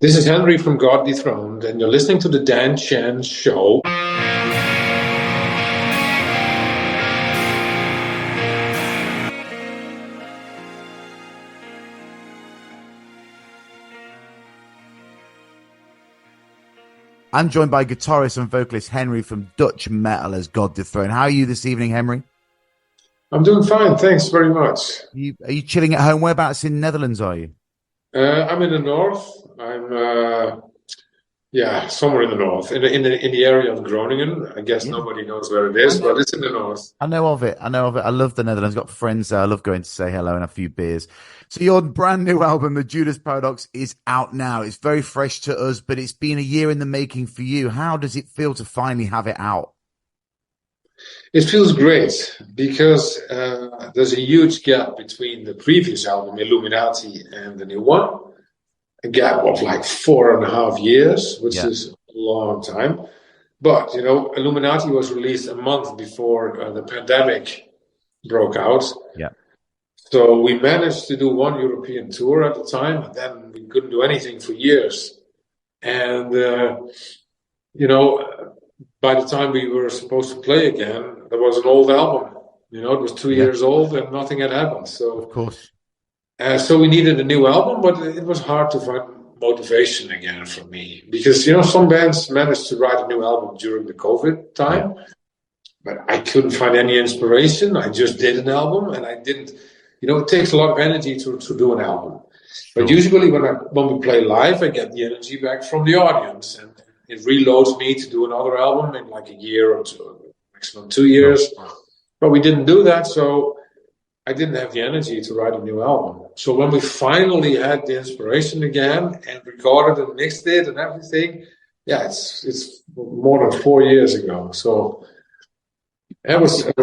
This is Henri from God Dethroned, and you're listening to the Dan Chan Show. I'm joined by guitarist and vocalist Henri from Dutch metal as God Dethroned. How are you this evening, Henri? I'm doing fine, thanks very much. Are you chilling at home? Whereabouts in Netherlands are you? I'm in the north. I'm somewhere in the north, in the area of Groningen. I guess nobody knows where it is, but it's in the north. I know of it. I love the Netherlands. Got friends there. I love going to say hello and a few beers. So your brand new album, The Judas Paradox, is out now. It's very fresh to us, but it's been a year in the making for you. How does it feel to finally have it out? It feels great because there's a huge gap between the previous album, Illuminati, and the new one. A gap of like 4.5 years, which is a long time. But, Illuminati was released a month before the pandemic broke out. Yeah. So we managed to do one European tour at the time, and then we couldn't do anything for years. And, by the time we were supposed to play again, there was an old album. It was 2 years old and nothing had happened. So, of course. So we needed a new album, but it was hard to find motivation again for me. Because, some bands managed to write a new album during the COVID time, but I couldn't find any inspiration. I just did an album and I didn't, it takes a lot of energy to do an album. But usually when we play live, I get the energy back from the audience and it reloads me to do another album in like a year or two, maximum 2 years. But we didn't do that, so I didn't have the energy to write a new album. So when we finally had the inspiration again and recorded and mixed it and everything, it's more than 4 years ago. So it was a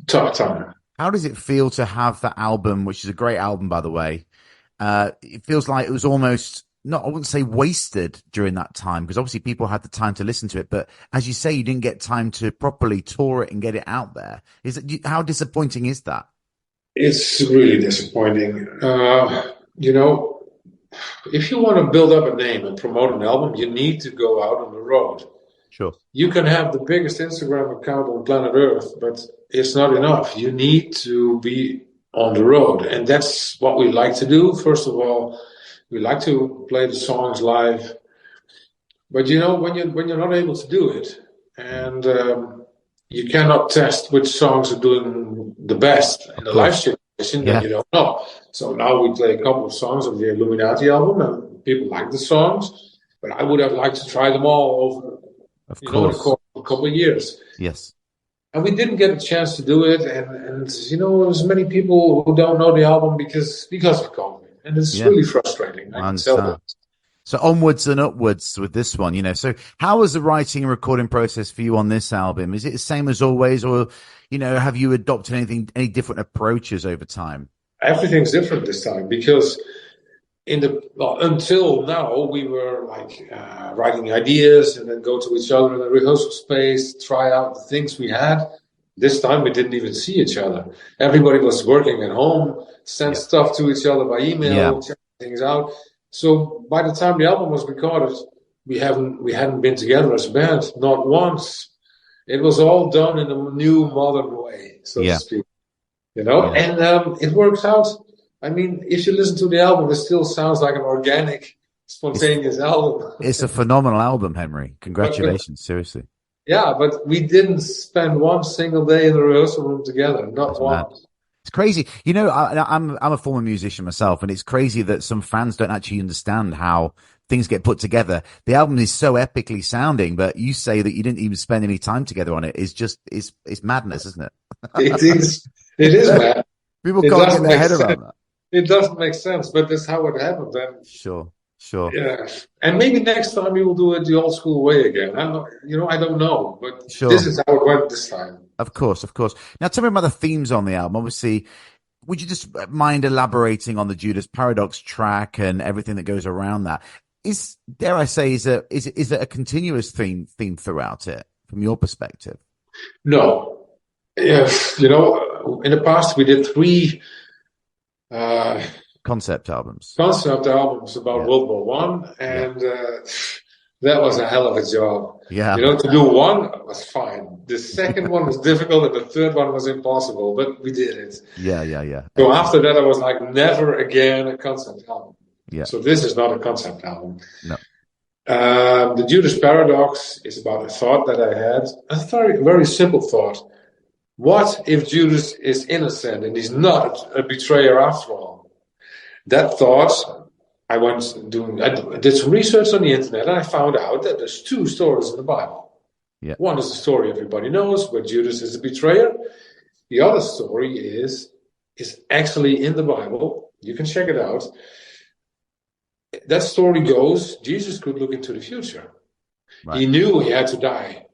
tough time. How does it feel to have that album, which is a great album, by the way? It feels like it was almost, I wouldn't say wasted during that time, because obviously people had the time to listen to it. But as you say, you didn't get time to properly tour it and get it out there. How disappointing is that? It's really disappointing. If you want to build up a name and promote an album, you need to go out on the road. Sure. You can have the biggest Instagram account on planet Earth, but it's not enough. You need to be on the road. And that's what we like to do. First of all, we like to play the songs live. But, when you're not able to do it, and you cannot test which songs are doing the best in the live situation, then you don't know. So now we play a couple of songs of the Illuminati album, and people like the songs. But I would have liked to try them all over the course of a couple of years. Yes. And we didn't get a chance to do it. And there's many people who don't know the album because of COVID. And it's really frustrating. I understand. So onwards and upwards with this one, So how was the writing and recording process for you on this album? Is it the same as always, or, have you adopted any different approaches over time? Everything's different this time because until now we were like writing ideas and then go to each other in the rehearsal space, try out the things we had. This time we didn't even see each other. Everybody was working at home, sent stuff to each other by email, check things out. So by the time the album was recorded, we hadn't been together as a band, not once. It was all done in a new modern way, so to speak. And it works out. I mean, if you listen to the album, it still sounds like an organic, spontaneous album. It's a phenomenal album, Henri. Congratulations, seriously. Yeah, but we didn't spend one single day in the rehearsal room together, not one. It's crazy. I'm a former musician myself, and it's crazy that some fans don't actually understand how things get put together. The album is so epically sounding, but you say that you didn't even spend any time together on it. It's madness, isn't it? It is mad. People can't get their head around that. It doesn't make sense, but that's how it happened. And Sure. Yeah, and maybe next time we will do it the old school way again. I don't know, but this is how it went this time. Of course. Now, tell me about the themes on the album. Obviously, would you just mind elaborating on the Judas Paradox track and everything that goes around that? Is it a continuous theme throughout it from your perspective? No. Yes, in the past we did 3 concept albums. Concept albums about World War One, and that was a hell of a job. Yeah. To do one was fine. The second one was difficult, and the third one was impossible, but we did it. Yeah. So after that, I was like, never again a concept album. Yeah. So this is not a concept album. No. The Judas Paradox is about a thought that I had, a very, very simple thought. What if Judas is innocent and he's not a betrayer after all? That thought, I did some research on the internet, and I found out that there's two stories in the Bible. Yeah. One is the story everybody knows, where Judas is a betrayer. The other story is actually in the Bible. You can check it out. That story goes, Jesus could look into the future. Right. He knew he had to die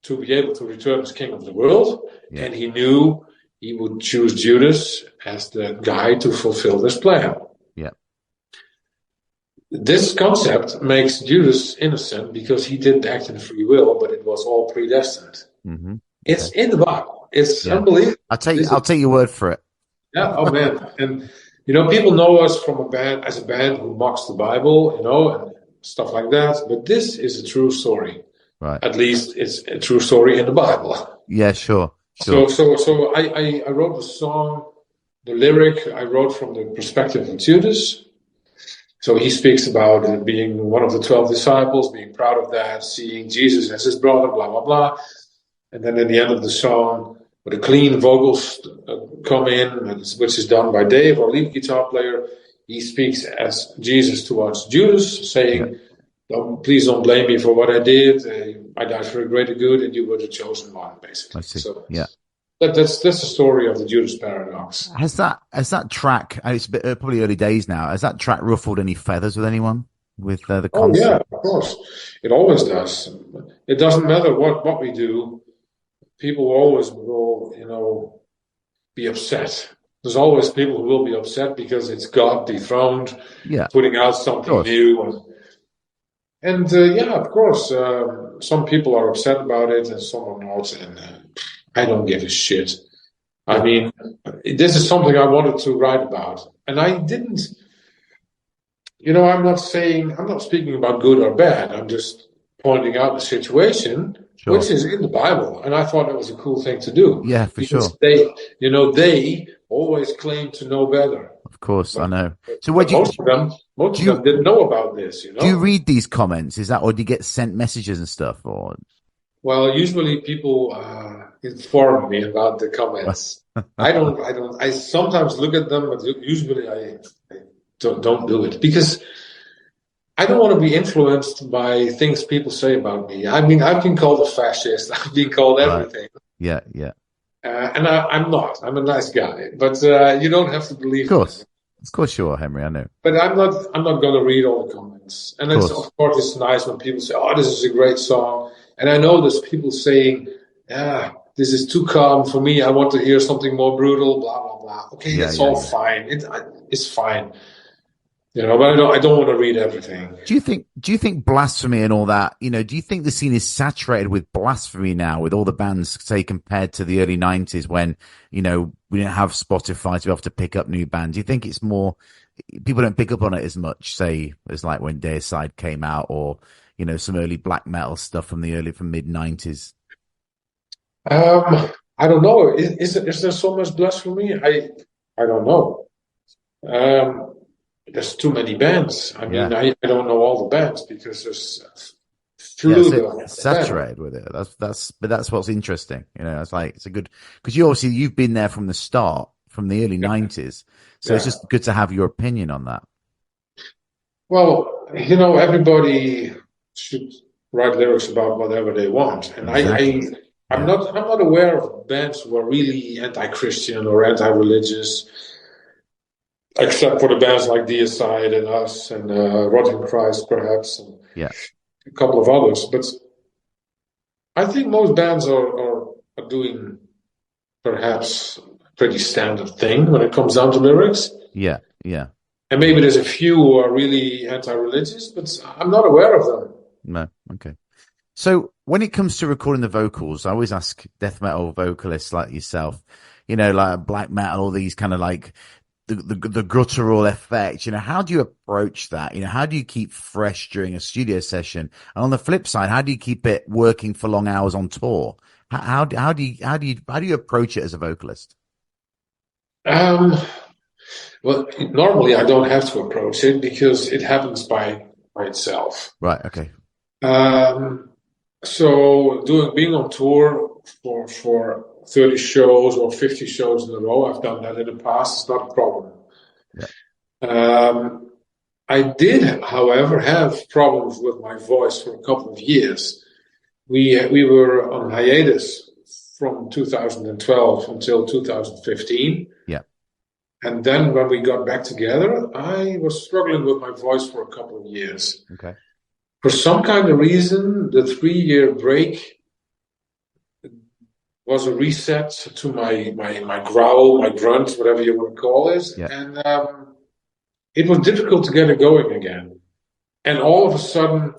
to be able to return as king of the world, and he knew he would choose Judas as the guy to fulfill this plan. Yeah. This concept makes Judas innocent because he didn't act in free will, but it was all predestined. Mm-hmm. It's in the Bible. It's unbelievable. I'll take your word for it. Yeah. Oh man. And people know us from as a band who mocks the Bible, and stuff like that. But this is a true story. Right. At least it's a true story in the Bible. Yeah, sure. So I wrote the song, the lyric I wrote from the perspective of Judas. So he speaks about being one of the 12 disciples, being proud of that, seeing Jesus as his brother, blah, blah, blah. And then at the end of the song, with the clean vocals come in, which is done by Dave, our lead guitar player, he speaks as Jesus towards Judas, saying, please don't blame me for what I did. I died for a greater good, and you were the chosen one, basically. I see. So yeah. That's the story of the Judas Paradox. Has that track? It's a bit, probably early days now. Has that track ruffled any feathers with anyone? With the concept? Oh yeah, of course. It always does. It doesn't matter what we do. People always will, be upset. There's always people who will be upset because it's God Dethroned, putting out something new. And of course, some people are upset about it and some are not. And I don't give a shit. I mean, this is something I wanted to write about. And I didn't, I'm not speaking about good or bad. I'm just pointing out the situation, which is in the Bible. And I thought it was a cool thing to do. Yeah, for sure. They always claim to know better. Of course, I know. So most of them didn't know about this. Do you read these comments? Or do you get sent messages and stuff? Or well, usually people inform me about the comments. I sometimes look at them, but usually I don't do it because I don't want to be influenced by things people say about me. I mean, I've been called a fascist. I've been called everything. Yeah. And I'm not. I'm a nice guy. But you don't have to believe me. Of course you are, Henry. I know. But I'm not going to read all the comments. And of course, it's nice when people say, "Oh, this is a great song." And I know there's people saying, this is too calm for me. I want to hear something more brutal, blah, blah, blah. Okay, that's all fine. It's fine. But I don't want to read everything. Do you think blasphemy and all that, do you think the scene is saturated with blasphemy now with all the bands, say, compared to the early 90s when, we didn't have Spotify to be able to pick up new bands? Do you think it's more, people don't pick up on it as much, say, as like when Deicide came out or, some early black metal stuff from mid 90s? I don't know. Is there so much blasphemy? I don't know. There's too many bands. I mean, I don't know all the bands because there's it's saturated with it. That's what's interesting. It's like it's a good because you've been there from the start, from the early 90s. So it's just good to have your opinion on that. Well, everybody should write lyrics about whatever they want, and I'm not aware of bands who are really anti-Christian or anti-religious. Except for the bands like Deicide and us and Rotting Christ, perhaps, and a couple of others. But I think most bands are doing perhaps a pretty standard thing when it comes down to lyrics. Yeah. And maybe there's a few who are really anti-religious, but I'm not aware of them. No, okay. So when it comes to recording the vocals, I always ask death metal vocalists like yourself, like black metal, all these kind of like the guttural effect. How do you approach that? How do you keep fresh during a studio session? And on the flip side, how do you keep it working for long hours on tour? How do you approach it as a vocalist? Well, normally I don't have to approach it because it happens by itself. Right. Okay. So being on tour for 30 shows or 50 shows in a row, I've done that in the past. It's not a problem. Yeah. I did, however, have problems with my voice for a couple of years. We were on hiatus from 2012 until 2015. Yeah. And then when we got back together, I was struggling with my voice for a couple of years. Okay. For some kind of reason, the 3-year break was a reset to my growl, my grunt, whatever you want to call it. Yeah. And it was difficult to get it going again. And all of a sudden,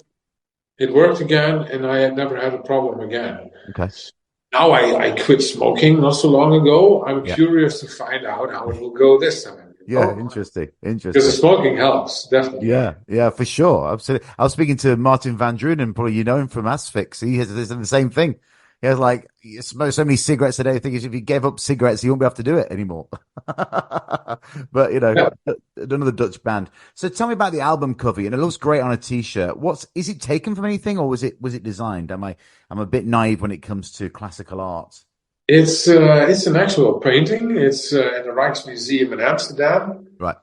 it worked again, and I had never had a problem again. Okay. Now I quit smoking not so long ago. I'm curious to find out how it will go this time. Yeah, interesting. Because the smoking helps, definitely. Yeah, for sure. Absolutely. I was speaking to Martin Van Drunen, probably you know him from Asphyx. He has the same thing. He has like smoked so many cigarettes a day. I think if he gave up cigarettes, he won't be able to do it anymore. But another Dutch band. So tell me about the album cover. It looks great on a t-shirt. Is it taken from anything, or was it designed? I'm a bit naive when it comes to classical art. It's an actual painting. It's in the Rijksmuseum in Amsterdam. Right.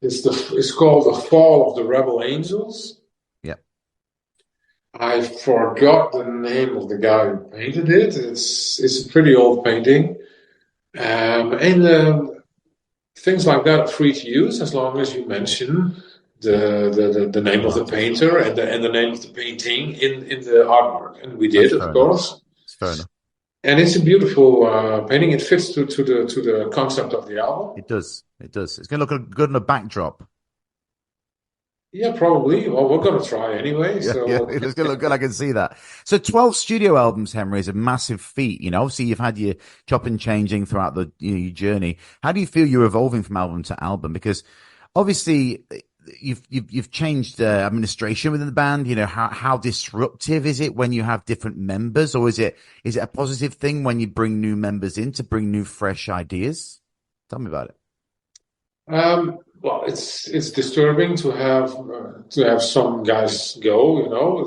It's called The Fall of the Rebel Angels. Yeah. I forgot the name of the guy who painted it. It's a pretty old painting, and things like that are free to use as long as you mention the name of the painter and the name of the painting in the artwork. And we did, of course. It's fair enough. And it's a beautiful painting. It fits to the concept of the album. It does. It's going to look good on a backdrop. Yeah, probably. Well, we're going to try anyway. Yeah, so it's going to look good. I can see that. So 12 studio albums, Henri, is a massive feat. Obviously you've had your chop and changing throughout your journey. How do you feel you're evolving from album to album? Because obviously you've changed administration within the band. How disruptive is it when you have different members, or is it a positive thing when you bring new members in to bring new fresh ideas? Tell me about it. Well, it's disturbing to have some guys go.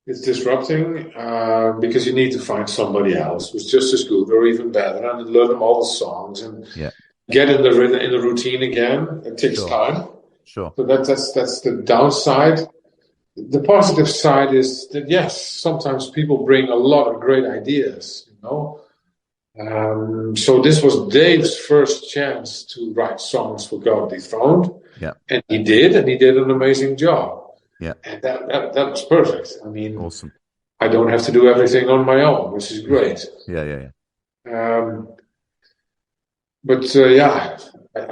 It's disrupting because you need to find somebody else who's just as good or even better, and learn them all the songs and get in the routine again. It takes time. Sure. So that's the downside. The positive side is that yes, sometimes people bring a lot of great ideas. So this was Dave's first chance to write songs for God Dethroned. Yeah. And he did an amazing job. Yeah. And that was perfect. I mean, awesome. I don't have to do everything on my own, which is great. Yeah. But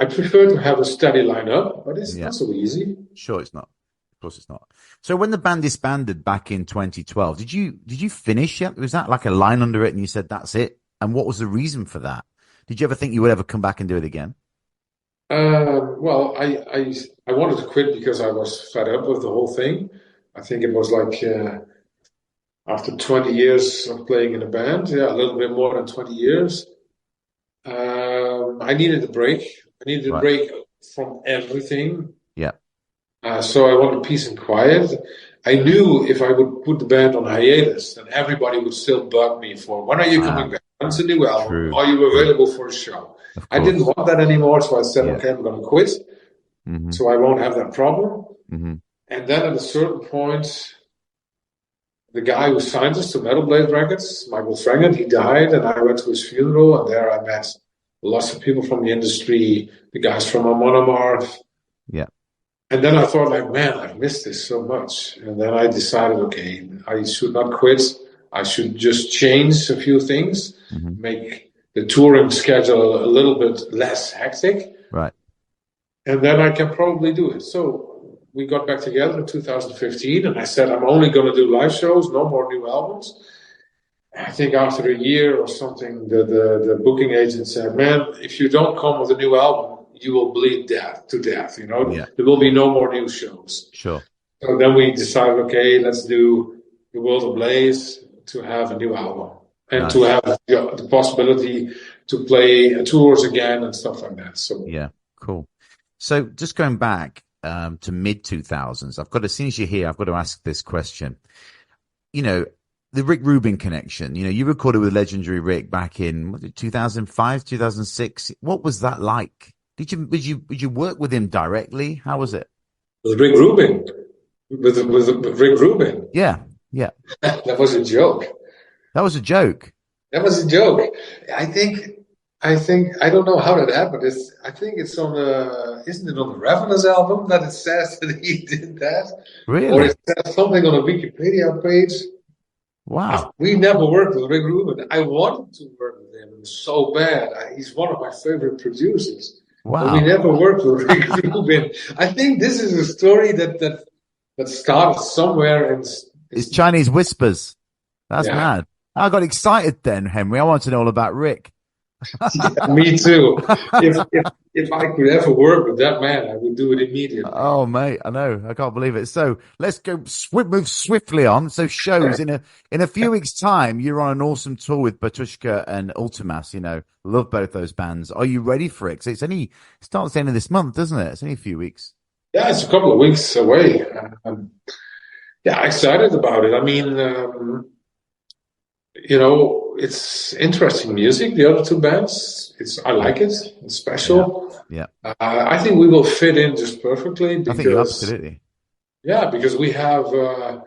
I prefer to have a steady lineup, but it's not so easy. Sure, it's not. Of course, it's not. So when the band disbanded back in 2012, did you finish it? Was that like a line under it, and you said that's it? And what was the reason for that? Did you ever think you would ever come back and do it again? Well, I wanted to quit because I was fed up with the whole thing. I think it was like after 20 years of playing in a band, a little bit more than 20 years. I needed a break. I needed a break from everything. Yeah. So I wanted peace and quiet. I knew if I would put the band on hiatus, then everybody would still bug me for, when are you coming back? When's the new album? True. Are you available for a show? I didn't want that anymore, so I said, okay, I'm going to quit. Mm-hmm. So I won't have that problem. Mm-hmm. And then at a certain point, the guy who signed us to Metal Blade Records, Michael Frangen, he died, and I went to his funeral, and there I met lots of people from the industry, the guys from Amon Amarth. Yeah. And then I thought, like, man, I've missed this so much. And then I decided, okay, I should not quit. I should just change a few things, make the touring schedule a little bit less hectic. Right. And then I can probably do it. So we got back together in 2015, and I said, I'm only going to do live shows, no more new albums. I think after a year or something, the booking agent said, "Man, if you don't come with a new album, you will bleed to death. Yeah, There will be no more new shows." sure. So then we decided, okay, let's do The World Ablaze to have a new album and to Nice. have the possibility to play tours again and stuff like that. So Yeah, cool. So just going back to mid 2000s, as soon as you're here, I've got to ask this question. The Rick Rubin connection, you recorded with legendary Rick back in 2005, 2006. What was that like? Did you work with him directly? How was it? with Rick Rubin, with Rick Rubin, Yeah. Yeah. that was a joke. That was a joke. That was a joke. I think I don't know how that happened. I think it's on isn't it on the Ravenous album that it says that he did that? Or Really? it says something on a Wikipedia page. Wow. We never worked with Rick Rubin. I wanted to work with him so bad. He's one of my favorite producers. But we Wow. never worked with Rick Rubin. I think this is a story that started somewhere and It's Chinese whispers. That's yeah. mad. I got excited then, Henry. I wanted to know all about Rick. Yeah, me too. If I could ever work with that man, I would do it immediately. Oh, mate, I know. I can't believe it. So let's move swiftly on. So shows in a few weeks' time, you're on an awesome tour with Batushka and Ultimas. Love both those bands. Are you ready for it? 'Cause it starts the end of this month, doesn't it? It's only a few weeks. Yeah, it's a couple of weeks away. Yeah, excited about it. I mean, it's interesting music. The other two bands, I like it. It's special. Yeah. I think we will fit in just perfectly I think you absolutely. Yeah, because we have a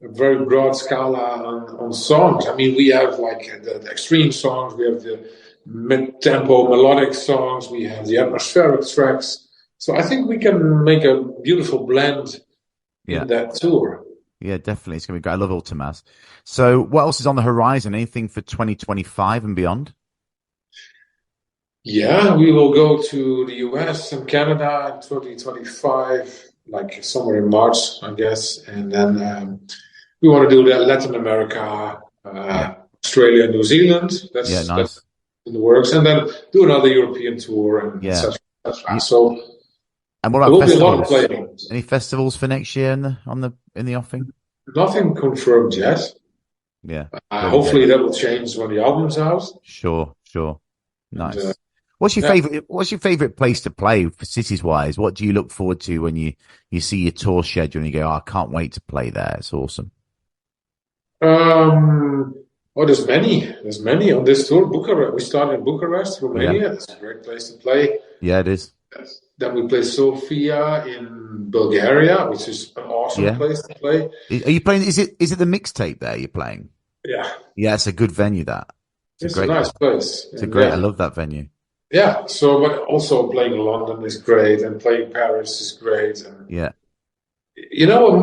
very broad scala on songs. I mean, we have like the extreme songs, we have the mid-tempo melodic songs, we have the atmospheric tracks. So I think we can make a beautiful blend in that tour. Yeah, definitely. It's going to be great. I love Ultimas. So what else is on the horizon? Anything for 2025 and beyond? Yeah, we will go to the US and Canada in 2025, like somewhere in March, I guess. And then we want to do that Latin America, Australia, New Zealand. That's in the works. And then do another European tour and et cetera. So and what about festivals? Be a lot of playing. Any festivals for next year in the offing? Nothing confirmed yet. Yeah. Hopefully that will change when the album's out. Sure. Nice. And, what's your favorite place to play for cities wise? What do you look forward to when you see your tour schedule and you go, I can't wait to play there. It's awesome. There's many on this tour. Bucharest. We started in Bucharest, Romania. It's a great place to play. Yeah, it is. Then we play Sofia in Bulgaria, which is an awesome place to play. Are you playing? Is it the mixtape there you're playing? Yeah. Yeah, it's a good venue. It's a nice place. It's I love that venue. Yeah. So, but also playing London is great, and playing Paris is great. And,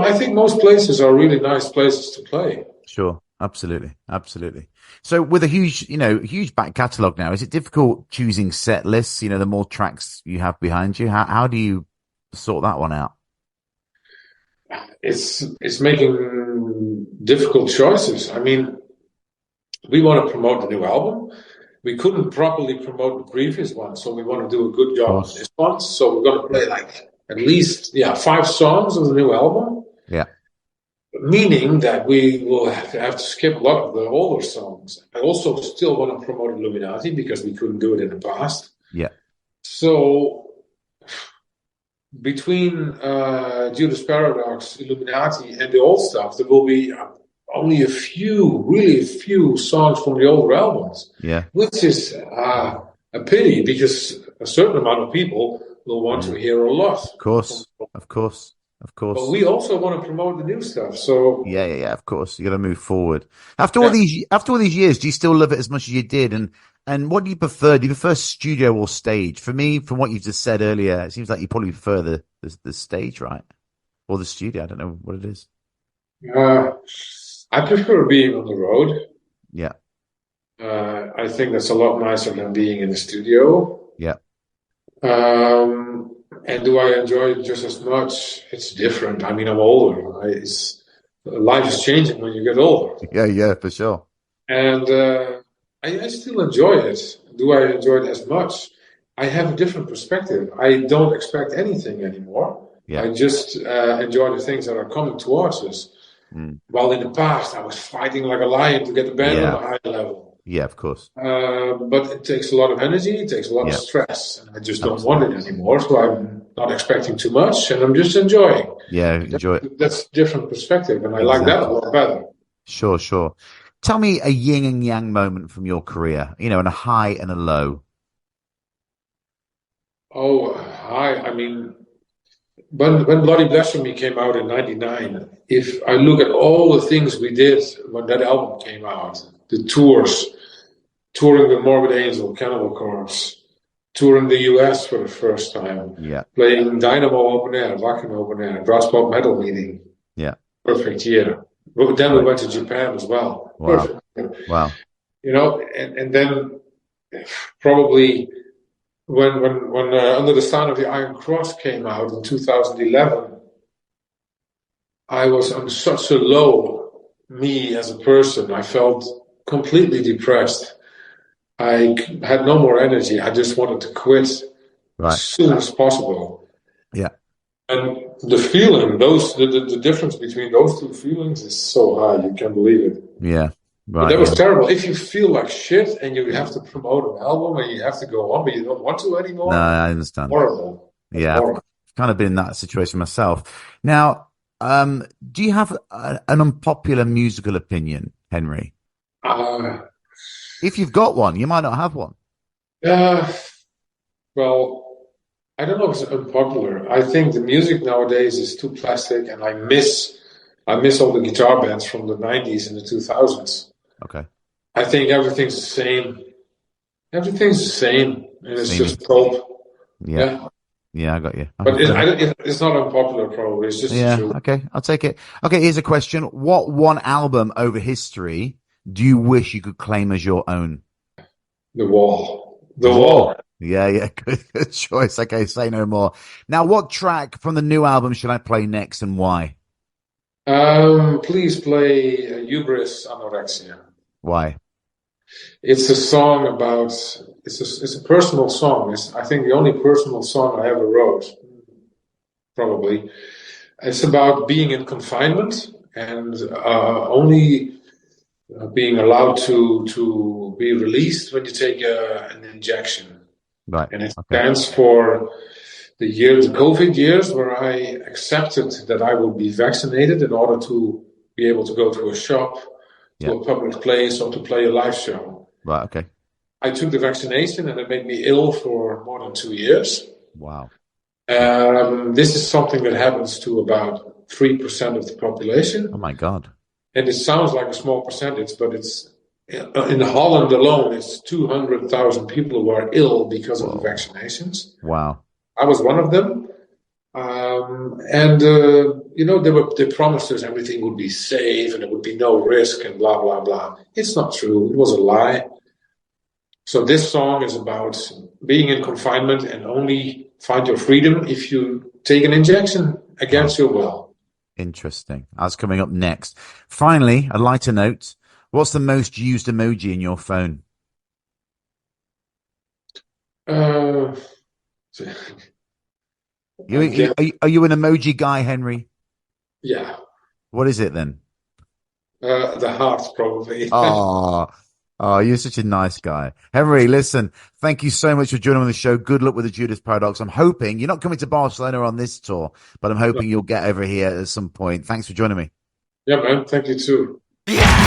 I think most places are really nice places to play. Sure. Absolutely. So with a huge back catalogue now, is it difficult choosing set lists? The more tracks you have behind you, how do you sort that one out? It's making difficult choices. I mean, we want to promote the new album. We couldn't properly promote the previous one, so we want to do a good job on this one. So we're going to play like at least 5 songs of the new album. Yeah. Meaning that we will have to skip a lot of the older songs. I also still want to promote Illuminati because we couldn't do it in the past. Yeah. So between Judas Paradox, Illuminati, and the old stuff, there will be only a few songs from the older albums. Yeah. Which is a pity because a certain amount of people will want to hear a lot. Of course. But we also want to promote the new stuff. So yeah. Of course, you got to move forward. After all these years, do you still love it as much as you did? And what do you prefer? Do you prefer studio or stage? For me, from what you just said earlier, it seems like you probably prefer the stage, right? Or the studio. I don't know what it is. I prefer being on the road. Yeah. I think that's a lot nicer than being in the studio. Yeah. And do I enjoy it just as much? It's different. I mean, I'm older. Life is changing when you get older. Yeah, for sure. And I still enjoy it. Do I enjoy it as much? I have a different perspective. I don't expect anything anymore. Yeah. I just enjoy the things that are coming towards us. While in the past, I was fighting like a lion to get the band on a high level. Yeah, of course. But it takes a lot of energy. It takes a lot of stress. And I just don't want it anymore. So I'm not expecting too much, and I'm just enjoying. Yeah, enjoy it. That's a different perspective, and I like that a lot better. Sure. Tell me a yin and yang moment from your career, and a high and a low. Oh, high. I mean, when Bloody Blasphemy came out in '99, if I look at all the things we did when that album came out, the tours, touring with Morbid Angel, Cannibal Corpse, touring the US for the first time, playing Dynamo Open Air, Wacken Open Air, Brass Pop Metal Meeting, perfect year. But then we went to Japan as well. Wow. Perfect. Wow. And then probably when Under the Sign of the Iron Cross came out in 2011, I was on such a low, me as a person. I felt completely depressed. I had no more energy. I just wanted to quit as soon as possible. Yeah. And the feeling, the difference between those two feelings is so high, you can't believe it. Yeah. Right. But that was terrible. If you feel like shit and you have to promote an album and you have to go on, but you don't want to anymore. No, I understand. Horrible. Yeah. Horrible. I've kind of been in that situation myself. Now, do you have an unpopular musical opinion, Henri? If you've got one, you might not have one. Well, I don't know if it's unpopular. I think the music nowadays is too plastic, and I miss all the guitar bands from the 90s and the 2000s. Okay. I think everything's the same. Everything's the same, and it's just pulp. Yeah. Yeah, I got you. But it's not unpopular, probably. It's just true. Okay, I'll take it. Okay, here's a question. What one album over history do you wish you could claim as your own? The Wall. The Wall. Yeah, good choice. Okay, say no more. Now, what track from the new album should I play next and why? Please play Hubris Anorexia. Why? It's a song about, it's a personal song. It's, I think, the only personal song I ever wrote, probably. It's about being in confinement and being allowed to be released when you take an injection. Right. And it stands for the COVID years, where I accepted that I would be vaccinated in order to be able to go to a shop, to a public place, or to play a live show. Right, okay. I took the vaccination and it made me ill for more than 2 years. Wow. This is something that happens to about 3% of the population. Oh my God. And it sounds like a small percentage, but it's in Holland alone, it's 200,000 people who are ill because of the vaccinations. Wow. I was one of them. They promised us everything would be safe and there would be no risk and blah, blah, blah. It's not true. It was a lie. So this song is about being in confinement and only find your freedom if you take an injection against your will. Interesting. That's coming up next. Finally, a lighter note. What's the most used emoji in your phone? Are you an emoji guy, Henri? Yeah. What is it then? The heart, probably. Oh, you're such a nice guy. Henri, listen, thank you so much for joining on the show. Good luck with the Judas Paradox. I'm hoping you're not coming to Barcelona on this tour, but I'm hoping you'll get over here at some point. Thanks for joining me. Yeah, man. Thank you too. Yeah!